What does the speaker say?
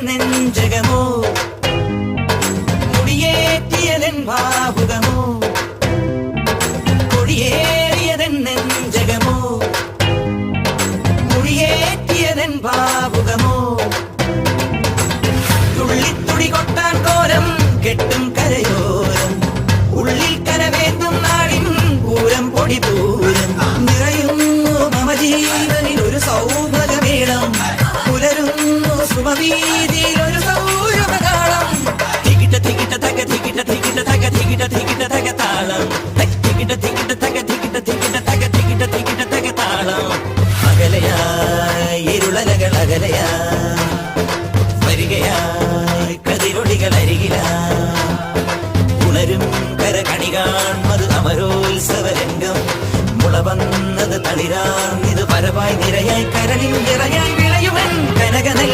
നെഞ്ചകമോ മുടിയേറ്റിയതെൻ ഭാവുകമോ കൊടിയേറിയതെൻ നെഞ്ചകമോ മുടിയേറ്റിയതെൻ ഭാവുകമോ തുള്ളിത്തുടി കൊട്ടാൻ കോരം കെട്ടും കരയോരം ഉള്ളിൽ കരവേന്തും നാടിൻ പൂരം പൊടി പൂരം നിറയുന്നു മമ ജീവനിൽ ഒരു സൗഭഗമേളം പുലരുന്നു സുമവീതിയിൽ ഒരു സൗരഭകാളം തികിട്ട തികിട്ട തക തികിട്ട തികിട്ട തക തികിട്ട തികിട്ട തക താളം തികിട്ട തികിട്ട തക തികിട്ട തികിട്ട തക തികിട്ട തികിട്ട തക താളം അകലയായി ഇരുളലകൾ അകലയായി വരികയായി കതിരൊളികൾ അരികിലായി ഉണരും കരകണി കാൺമത് അമരോത്സവരംഗം മുളവന്നത് തളിരാർന്നിത് പരവായി നിരയായി കരളിൽ നിറയായി വിളയുവൻ കനകനൽ